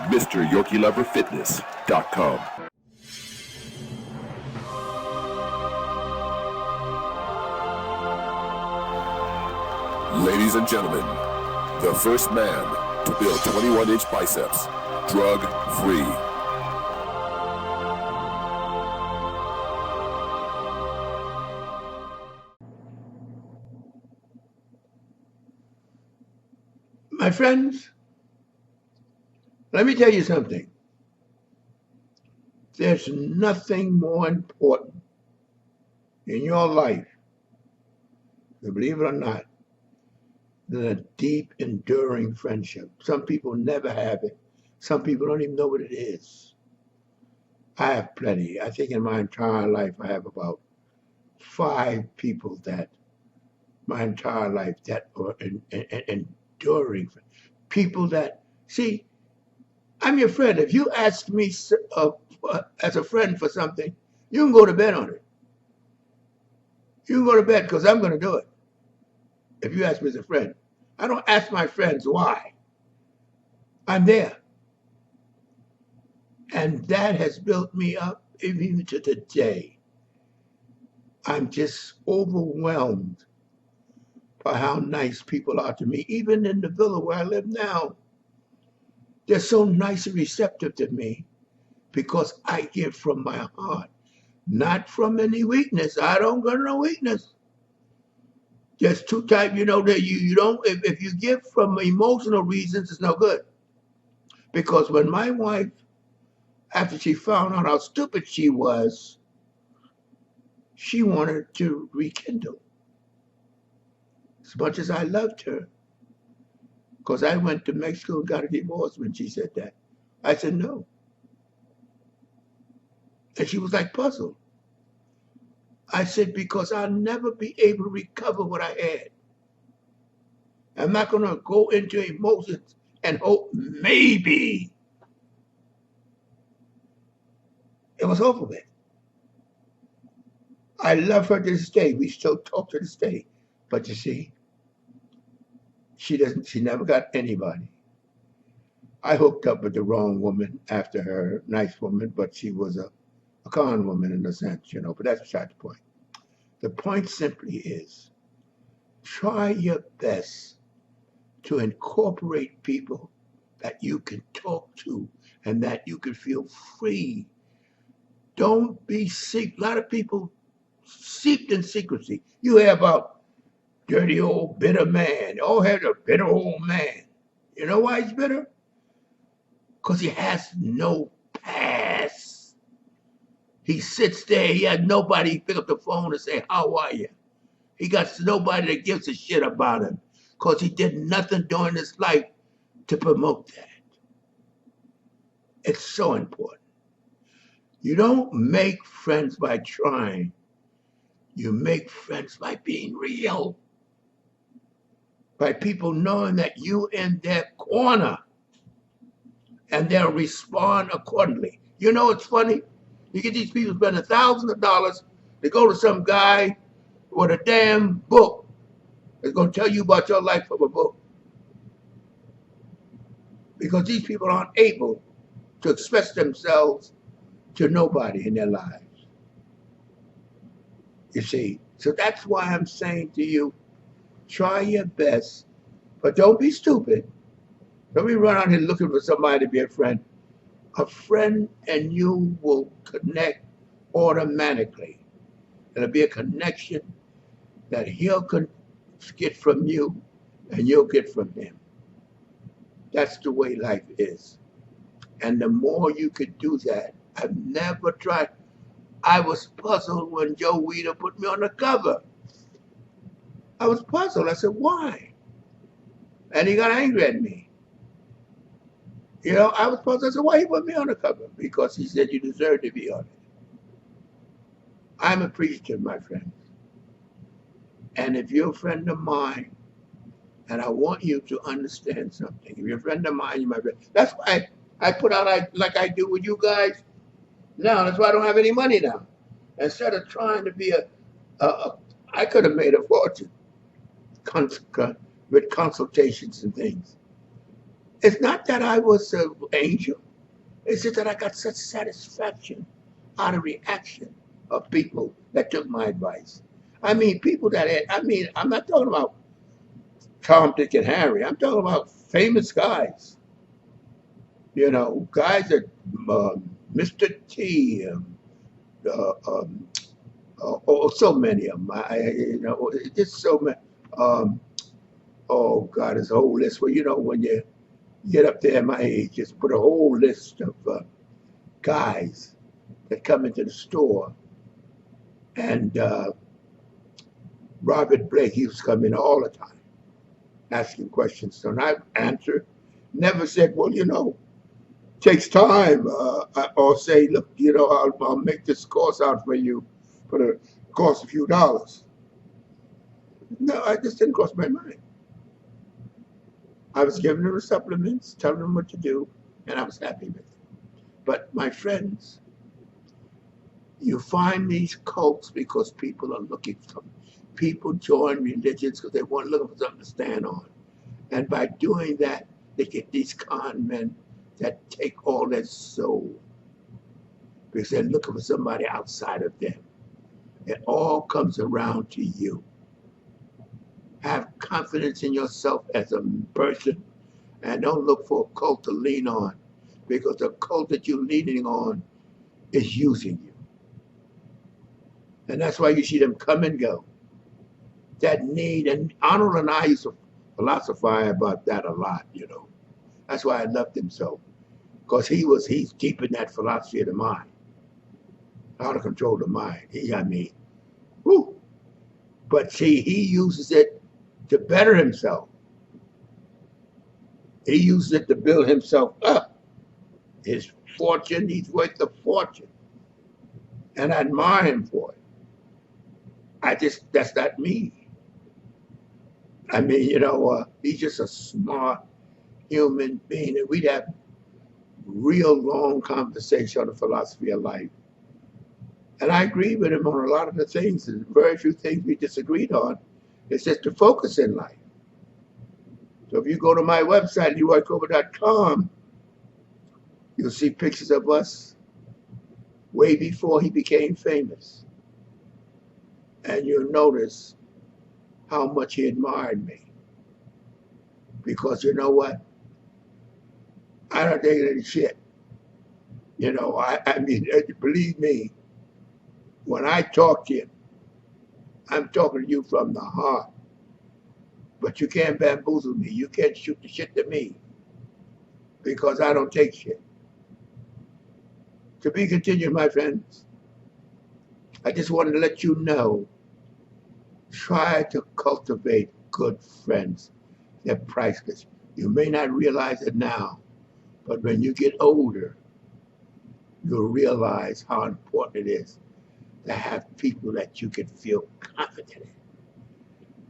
MrYorkieLoverFitness.com. Ladies and gentlemen, the first man to build 21-inch biceps, drug-free. My friends, let me tell you something. There's nothing more important in your life, believe it or not, than a deep, enduring friendship. Some people never have it. Some people don't even know what it is. I have plenty. I think in my entire life, I have about 5 people that my entire life that are enduring. People that, see, I'm your friend. If you ask me as a friend for something, you can go to bed on it. You can go to bed because I'm going to do it. If you ask me as a friend, I don't ask my friends why. I'm there. And that has built me up even to today. I'm just overwhelmed by how nice people are to me. Even in the villa where I live now, they're so nice and receptive to me because I give from my heart, not from any weakness. I don't got no weakness. Just two types, that you don't, if you give from emotional reasons, it's no good. Because when my wife, after she found out how stupid she was, she wanted to rekindle. As much as I loved her, because I went to Mexico and got a divorce when she said that. I said no. And she was like puzzled. I said, because I'll never be able to recover what I had. I'm not going to go into emotions and hope maybe it was over with. I love her to this day. We still talk to this day. But you see, she never got anybody. I hooked up with the wrong woman after her, nice woman, but she was a con woman in a sense, but that's beside the point. The point simply is, try your best to incorporate people that you can talk to and that you can feel free. Don't be a lot of people seeped in secrecy. You hear about dirty old bitter man. Oh, here's a bitter old man. You know why he's bitter? Because he has no past. He sits there, he has nobody pick up the phone and say, how are you? He got nobody that gives a shit about him because he did nothing during his life to promote that. It's so important. You don't make friends by trying. You make friends by being real. By people knowing that you in their corner and they'll respond accordingly. It's funny. You get these people spending thousands of dollars to go to some guy with a damn book that's going to tell you about your life from a book. Because these people aren't able to express themselves to nobody in their lives. You see, so that's why I'm saying to you, try your best, but don't be stupid. Don't be running out here looking for somebody to be a friend. A friend and you will connect automatically. It'll be a connection that he'll get from you and you'll get from him. That's the way life is. And the more you could do that, I've never tried. I was puzzled when Joe Weider put me on the cover. I was puzzled. I said, why? And he got angry at me. I was puzzled. I said, why he put me on the cover? Because he said you deserve to be on it. I'm appreciative, my friends. And if you're a friend of mine, and I want you to understand something. If you're a friend of mine, you're my friend. That's why I put out like I do with you guys now. That's why I don't have any money now. Instead of trying to be I could have made a fortune with consultations and things. It's not that I was an angel. It's just that I got such satisfaction out of reaction of people that took my advice. I mean, people that had, I mean, I'm not talking about Tom, Dick, and Harry. I'm talking about famous guys. You know, guys that Mr. T, uh, um, oh, so many of them. You know, just so many. Um, oh God, it's a whole list. Well, you know, when you get up there at my age, just put a whole list of guys that come into the store. And Robert Blake, he was coming all the time, asking questions. So and I answered, never said, well, you know, takes time, or say, look, you know, I'll make this course out for you for the cost a few dollars. No, I just didn't cross my mind. I was giving them the supplements, telling them what to do, and I was happy with it. But my friends, you find these cults because people are looking for them. People join religions because they want looking for something to stand on. And by doing that, they get these con men that take all their soul because they're looking for somebody outside of them. It all comes around to you. Have confidence in yourself as a person and don't look for a cult to lean on because the cult that you're leaning on is using you. And that's why you see them come and go. That need, and Arnold and I used to philosophize about that a lot, you know. That's why I loved him so. Because he's keeping that philosophy of the mind. How to control the mind. I mean, whew. But see, he uses it to better himself. He uses it to build himself up. His fortune, he's worth a fortune. And I admire him for it. That's not me. I mean, you know, he's just a smart human being. And we'd have real long conversation on the philosophy of life. And I agree with him on a lot of the things. There's very few things we disagreed on. It's just the focus in life. So if you go to my website, leroycolbert.com, you'll see pictures of us way before he became famous. And you'll notice how much he admired me. Because you know what? I don't take any shit. You know, I mean, believe me, when I talk to you, I'm talking to you from the heart. But you can't bamboozle me. You can't shoot the shit to me because I don't take shit. To be continued, my friends. I just wanted to let you know, try to cultivate good friends. They're priceless. You may not realize it now, but when you get older, you'll realize how important it is to have people that you can feel confident in.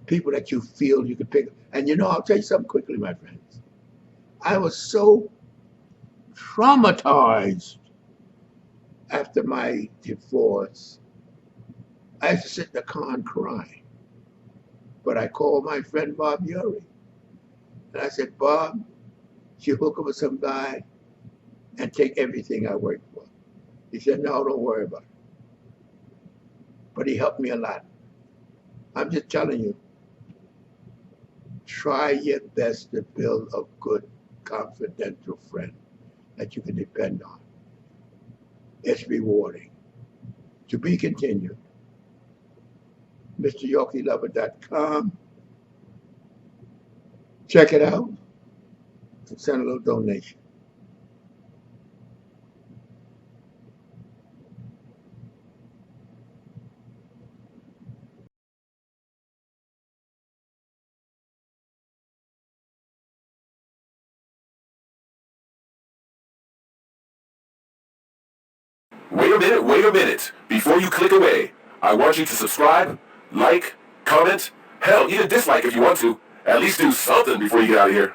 People that you feel you can pick up. And you know, I'll tell you something quickly, my friends. I was so traumatized after my divorce. I used to sit in the car and cry. But I called my friend Bob Urey. And I said, Bob, you hook up with some guy and take everything I work for. He said, no, don't worry about it. But he helped me a lot. I'm just telling you, try your best to build a good, confidential friend that you can depend on. It's rewarding. To be continued. MrYorkieLover.com. Check it out and send a little donation. Wait a minute. Before you click away, I want you to subscribe, like, comment, hell, even dislike if you want to. At least do something before you get out of here.